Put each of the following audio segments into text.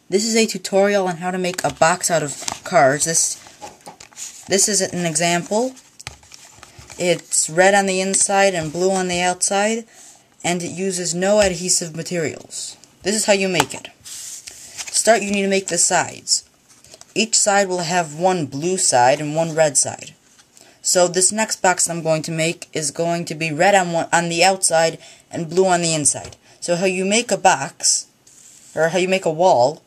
This is a tutorial on how to make a box out of cards. This is an example. It's red on the inside and blue on the outside, and it uses no adhesive materials. This is how you make it. To start, you need to make the sides. Each side will have one blue side and one red side. So this next box I'm going to make is going to be red on the outside and blue on the inside. So how you make a box, or how you make a wall,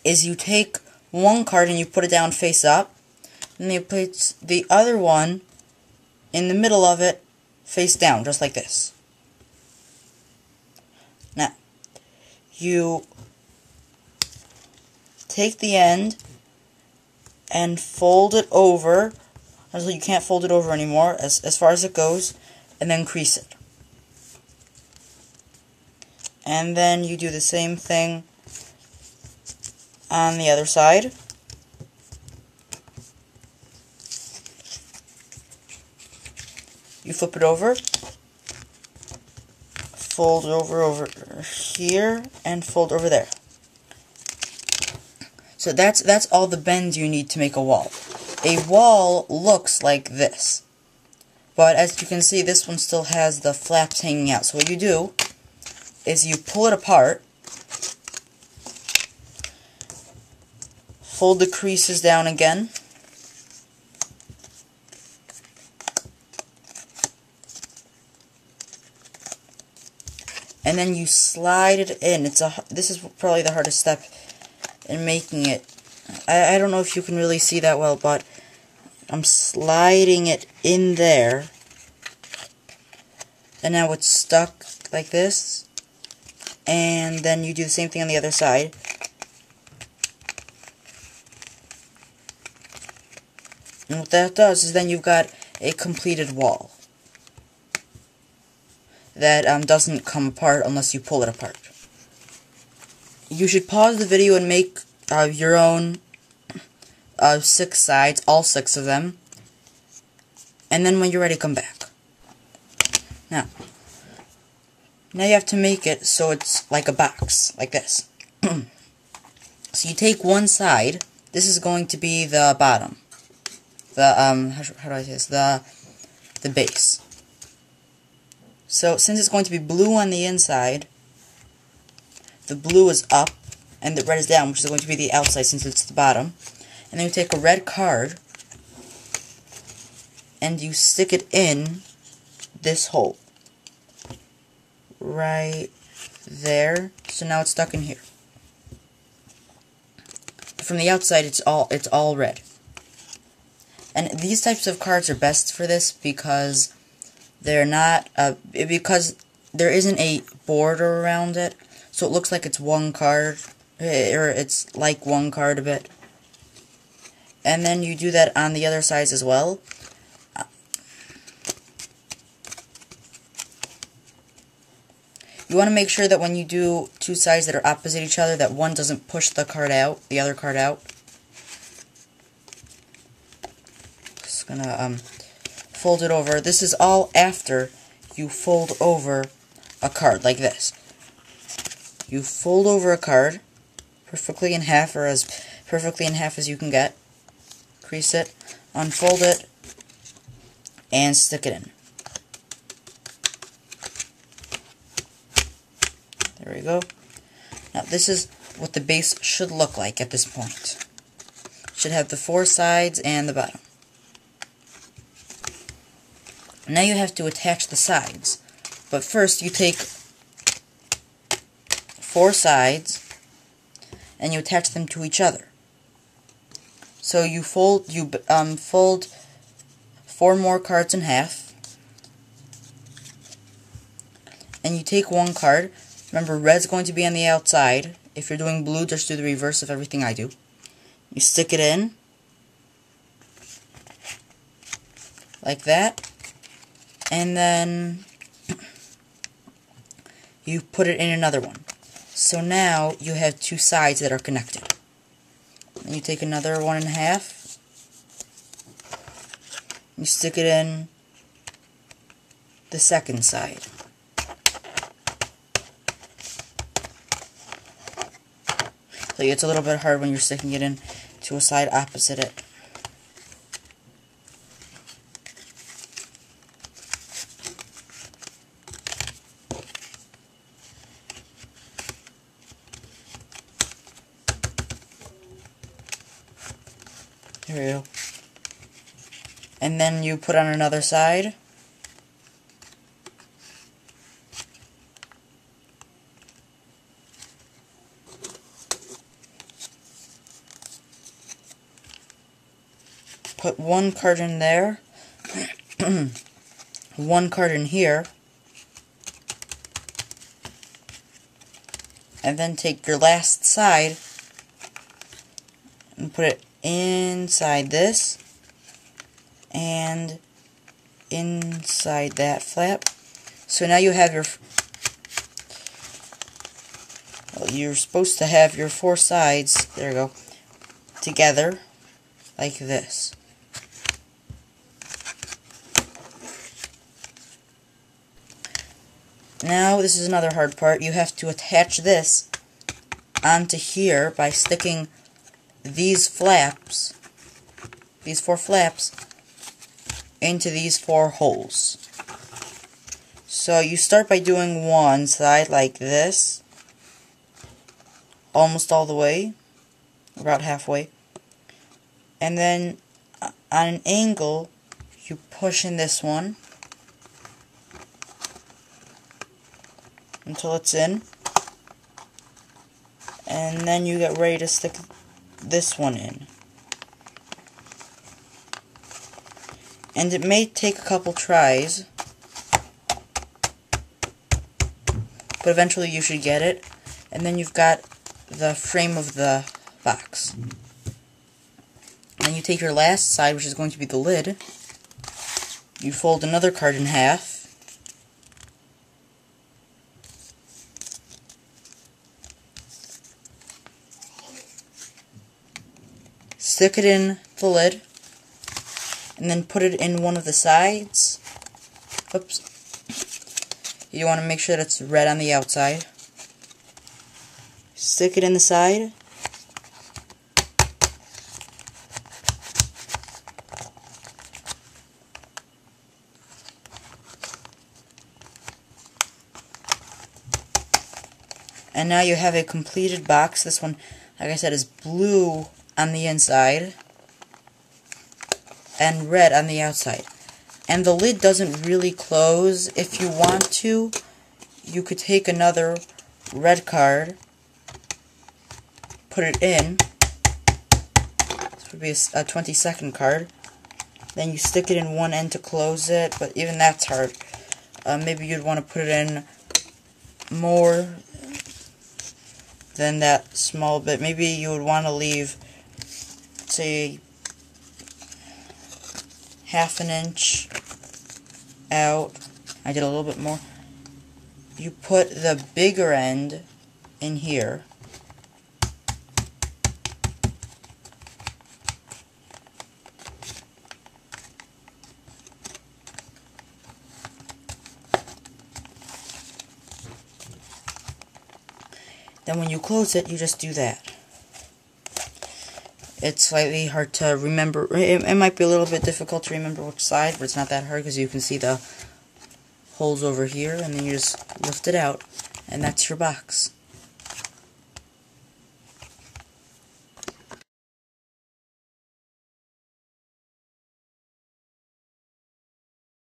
is you take one card and you put it down face up, and you put the other one in the middle of it face down, just like this. Now, you take the end and fold it over until you can't fold it over anymore, as far as it goes, and then crease it. And then you do the same thing on the other side. You flip it over, fold over here, and fold over there. So that's all the bends you need to make a wall. A wall looks like this, but as you can see, this one still has the flaps hanging out. So what you do is you pull it apart, fold the creases down again, and then you slide it in. This is probably the hardest step in making it. I don't know if you can really see that well, but I'm sliding it in there, and now it's stuck like this. And then you do the same thing on the other side. And what that does is then you've got a completed wall that doesn't come apart unless you pull it apart. You should pause the video and make your own 6 sides, all 6 of them, and then when you're ready, come back. Now you have to make it so it's like a box, like this. So you take one side. This is going to be the bottom. The how do I say this? The base. So since it's going to be blue on the inside, the blue is up and the red is down, which is going to be the outside since it's the bottom. And then you take a red card and you stick it in this hole right there. So now it's stuck in here. From the outside, it's all red. And these types of cards are best for this because they're not because there isn't a border around it, so it looks like it's one card, or it's like one card a bit. And then you do that on the other sides as well. You want to make sure that when you do 2 sides that are opposite each other, that one doesn't push the card out, the other card out. Just gonna fold it over. This is all after you fold over a card like this. You fold over a card perfectly in half, or as perfectly in half as you can get. Crease it, unfold it, and stick it in. There we go. Now this is what the base should look like at this point. It should have the 4 sides and the bottom. Now you have to attach the sides. But first you take 4 sides and you attach them to each other. So you fold 4 more cards in half, and you take one card. Remember, red's going to be on the outside. If you're doing blue, just do the reverse of everything I do. You stick it in like that, and then you put it in another one. So now you have 2 sides that are connected. And you take another one in half, you stick it in the second side. So it's a little bit hard when you're sticking it in to a side opposite it. There we go. And then you put on another side. Put one card in there, one card in here, and then take your last side and put it inside this and inside that flap. So now you have your, well, you're supposed to have your 4 sides, there you go, together like this. Now this is another hard part. You have to attach this onto here by sticking these flaps, these 4 flaps, into these 4 holes. So you start by doing one side like this, almost all the way, about halfway, and then on an angle you push in this one until it's in, and then you get ready to stick this one in. And it may take a couple tries, but eventually you should get it. And then you've got the frame of the box. And you take your last side, which is going to be the lid, you fold another card in half, stick it in the lid, and then put it in one of the sides. Oops. You want to make sure that it's red on the outside. Stick it in the side. And now you have a completed box. This one, like I said, is blue on the inside and red on the outside. And the lid doesn't really close. If you want to, you could take another red card, put it in. This would be a 20-second card. Then you stick it in one end to close it, but even that's hard. Maybe you'd want to put it in more than that small bit. Maybe you would want to leave, say, half an inch out. I did a little bit more. You put the bigger end in here. Then when you close it, you just do that. It's slightly hard to remember. It might be a little bit difficult to remember which side, but it's not that hard because you can see the holes over here, and then you just lift it out, and that's your box.